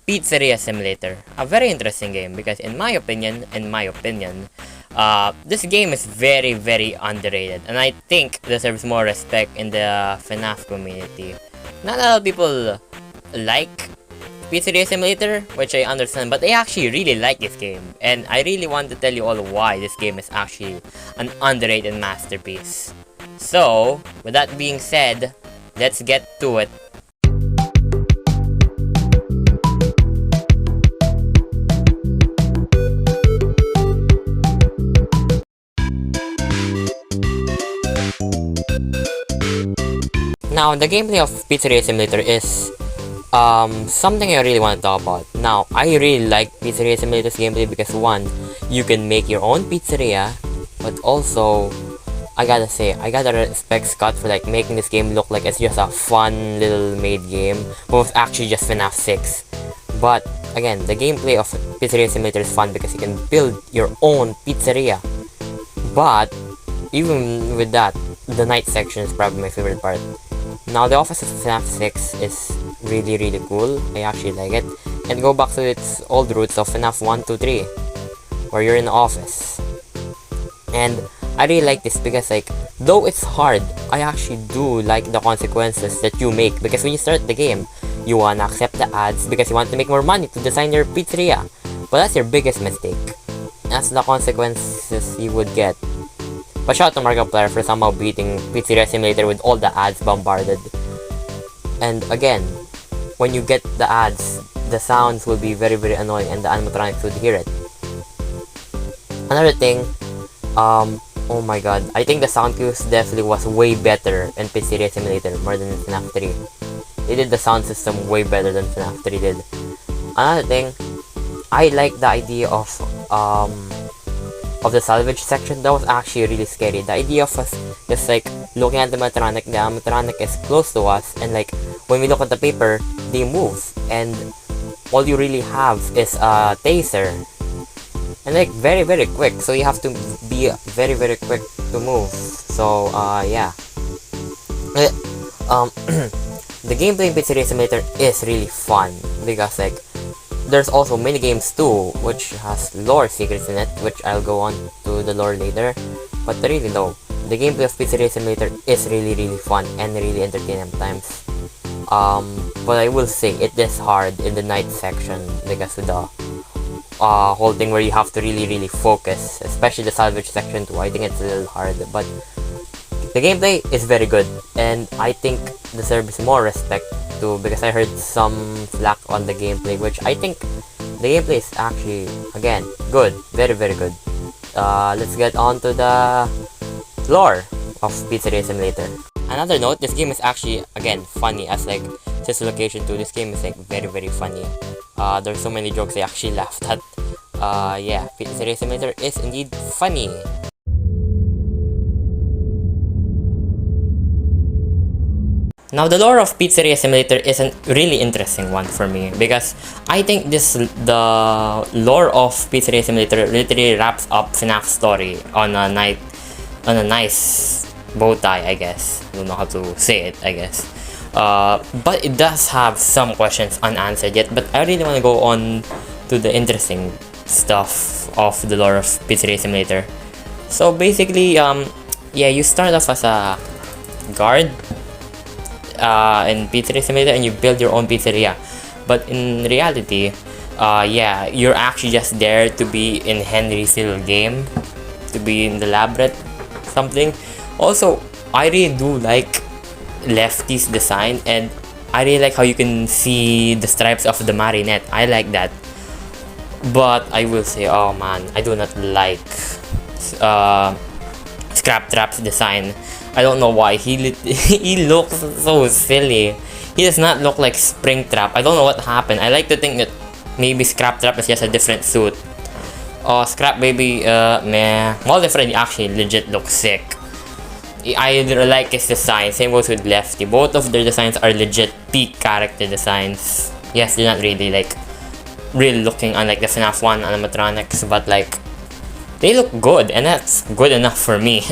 Pizzeria Simulator. A very interesting game because in my opinion, this game is very, very underrated, and I think deserves more respect in the FNAF community. Not a lot of people like Pizzeria Simulator, which I understand, but I actually really like this game, and I really want to tell you all why this game is actually an underrated masterpiece. So, with that being said, let's get to it. Now, the gameplay of Pizzeria Simulator is something I really want to talk about. Now, I really like Pizzeria Simulator's gameplay because one, you can make your own pizzeria, but also, I gotta say, I gotta respect Scott for like making this game look like it's just a fun little made game, but it's actually just FNAF 6. But again, the gameplay of Pizzeria Simulator is fun because you can build your own pizzeria. But even with that, the night section is probably my favorite part. Now, the office of FNAF 6 is really, really cool. I actually like it. And go back to its old roots of FNAF 1, 2, 3, where you're in the office. And I really like this because, like, though it's hard, I actually do like the consequences that you make. Because when you start the game, you wanna accept the ads because you want to make more money to design your pizzeria. But that's your biggest mistake. That's the consequences you would get. But shout out to Markiplier for somehow beating Pizzeria Simulator with all the ads bombarded. And again, when you get the ads, the sounds will be very, very annoying and the animatronics would hear it. Another thing, oh my god, I think the sound cues definitely was way better in Pizzeria Simulator more than in FNAF 3. They did the sound system way better than FNAF 3 did. Another thing, I like the idea of the salvage section. That was actually really scary. The idea of us just like looking at the animatronic is close to us, and like when we look at the paper, they move, and all you really have is a taser, and like very, very quick. So you have to be very, very quick to move. So yeah. The gameplay in Pizzeria Simulator is really fun because like there's also mini games too, which has lore secrets in it, which I'll go on to the lore later. But really though, the gameplay of Pizzeria Simulator is really, really fun and really entertaining at times. But I will say it is hard in the night section because of the whole thing where you have to really, really focus, especially the salvage section too. I think it's a little hard, but the gameplay is very good, and I think deserves more respect too, because I heard some slack on the gameplay, which I think the gameplay is actually, again, good. Very, very good. Let's get on to the lore of Pizzeria Simulator. Another note, this game is actually, again, funny, as like, since location 2, this game is like very, very funny. There's so many jokes I actually laughed at. Yeah, Pizzeria Simulator is indeed funny. Now, the lore of Pizzeria Simulator is a really interesting one for me because I think the lore of Pizzeria Simulator literally wraps up FNAF's story on a nice bow tie, I guess. I don't know how to say it, I guess. But it does have some questions unanswered yet. But I really want to go on to the interesting stuff of the lore of Pizzeria Simulator. So basically, yeah, you start off as a guard in Pizzeria Simulator and you build your own pizzeria, but in reality, yeah, you're actually just there to be in Henry's little game, to be in the labyrinth, something. Also, I really do like Lefty's design, and I really like how you can see the stripes of the marionette. I like that, but I will say, oh man, I do not like Scrap Trap's design. I don't know why. He looks so silly. He does not look like Springtrap. I don't know what happened. I like to think that maybe Scrap Trap is just a different suit. Oh, Scrap Baby, meh. All different actually legit looks sick. I like his design. Same goes with Lefty. Both of their designs are legit peak character designs. Yes, they're not really like real looking unlike the FNAF 1 animatronics, but like they look good, and that's good enough for me.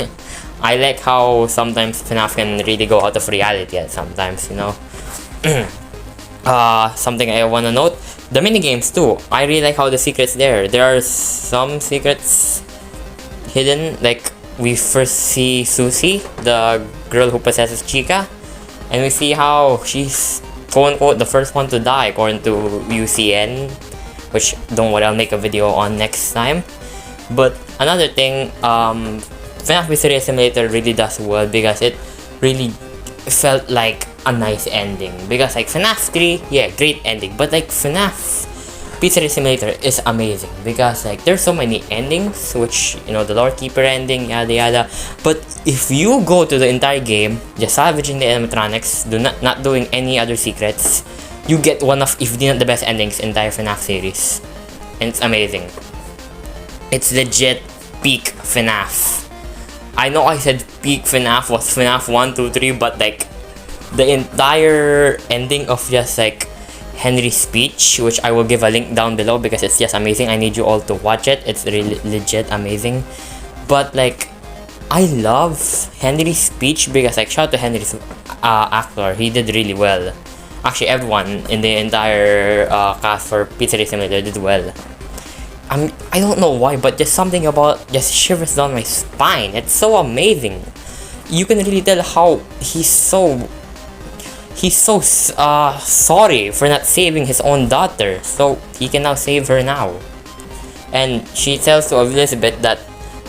I like how sometimes FNAF can really go out of reality at sometimes, you know. Something I wanna note, the mini games too. I really like how the secrets there. There are some secrets hidden, like we first see Susie, the girl who possesses Chica, and we see how she's quote unquote the first one to die according to UCN, which don't worry, I'll make a video on next time. But another thing, FNAF Pizzeria Simulator really does well because it really felt like a nice ending. Because like FNAF 3, yeah, great ending, but like FNAF Pizzeria Simulator is amazing because like there's so many endings, which you know, the Lord Keeper ending, yada yada. But if you go to the entire game, just salvaging the animatronics, not doing any other secrets, you get one of, if not the best endings in the entire FNAF series, and it's amazing. It's legit peak FNAF. I know I said peak FNAF was FNAF 1, 2, 3, but like the entire ending of just like Henry's speech, which I will give a link down below because it's just amazing. I need you all to watch it. It's really legit amazing. But like, I love Henry's speech because like, shout out to Henry's actor. He did really well. Actually, everyone in the entire cast for Pizzeria Simulator did well. I don't know why, but just something about just shivers down my spine. It's so amazing. You can really tell how he's so sorry for not saving his own daughter, so he can now save her now. And she tells to Elizabeth that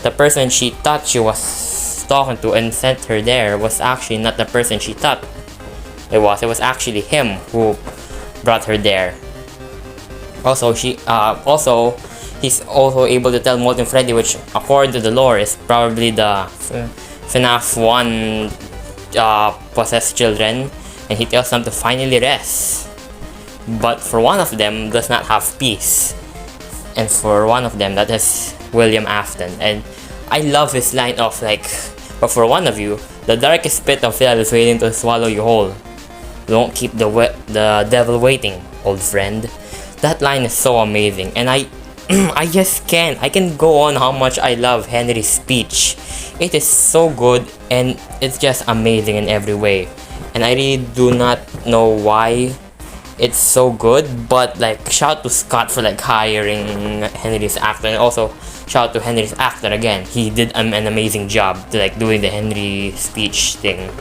the person she thought she was talking to and sent her there was actually not the person she thought it was. It was actually him who brought her there. Also, he's also able to tell Molten Freddy, which according to the lore is probably the FNAF 1 possessed children, and he tells them to finally rest. But for one of them does not have peace, and for one of them that is William Afton. And I love his line of like, but for one of you, the darkest pit of hell is waiting to swallow you whole. Don't keep the devil waiting, old friend. That line is so amazing, and I just can't. I can go on how much I love Henry's speech. It is so good and it's just amazing in every way. And I really do not know why it's so good, but like shout to Scott for like hiring Henry's actor, and also shout to Henry's actor again. He did an amazing job to like doing the Henry speech thing.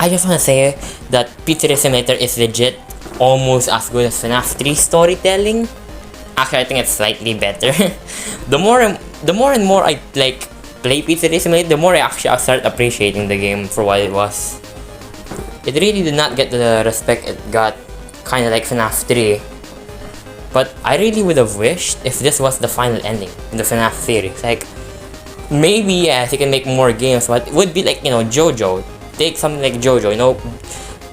I just want to say that Pizzeria Simulator is legit almost as good as FNAF 3 storytelling. Actually, I think it's slightly better. the more and more I like play Pizzeria Simulator, the more I start appreciating the game for what it was. It really did not get the respect it got, kind of like FNAF 3. But I really would have wished if this was the final ending in the FNAF series. Like, maybe yes, you can make more games, but it would be like, you know, JoJo. Take something like JoJo, you know,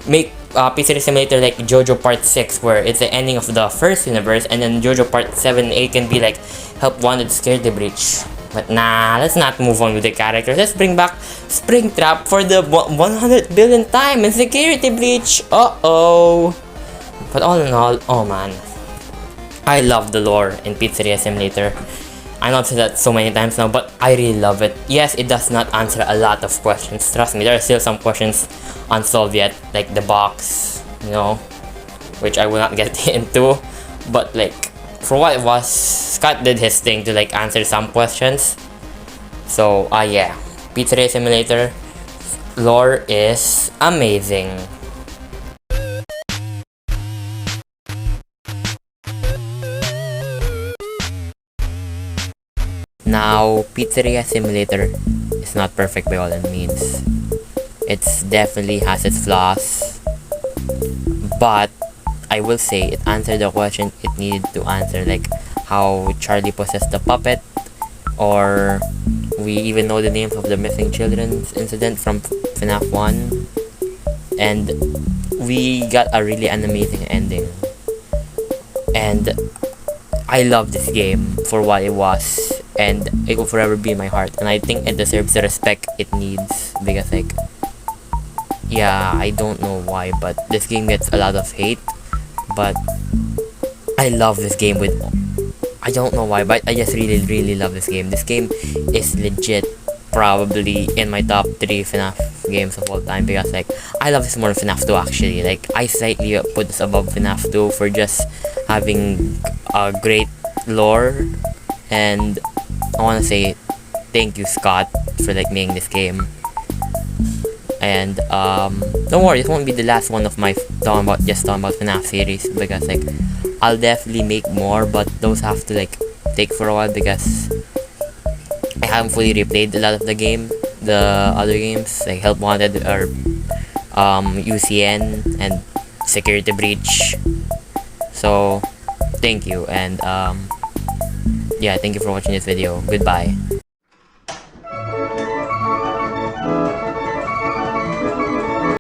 make Pizzeria Simulator like JoJo Part 6, where it's the ending of the first universe, and then JoJo Part 7 and 8 can be like Help Wanted Security Breach. But nah, let's not move on with the characters. Let's bring back Springtrap for the 100 billion time and Security Breach. Uh-oh. But all in all, oh man, I love the lore in Pizzeria Simulator. I know I've said that so many times now, but I really love it. Yes, it does not answer a lot of questions. Trust me, there are still some questions unsolved yet, like the box, you know, which I will not get into. But like, for what it was, Scott did his thing to like answer some questions. So yeah, Pizzeria Simulator lore is amazing. Now, Pizzeria Simulator is not perfect by all means. It definitely has its flaws, but I will say it answered the question it needed to answer, like how Charlie possessed the puppet, or we even know the names of the missing children's incident from FNAF 1, and we got a really an amazing ending. And I love this game for what it was, and it will forever be in my heart, and I think it deserves the respect it needs, because like, yeah, I don't know why, but this game gets a lot of hate, but I love this game with, I don't know why, but I just really love this game. This game is legit probably in my top 3 FNAF games of all time because like I love this more than FNAF 2 actually. Like I slightly put this above FNAF 2 for just having a great lore, and I want to say thank you Scott for like making this game. And don't worry, this won't be the last one of my talking about FNAF series, because like I'll definitely make more, but those have to like take for a while because I haven't fully replayed a lot of the other games like Help Wanted or UCN and Security Breach. So thank you, and yeah, thank you for watching this video. Goodbye.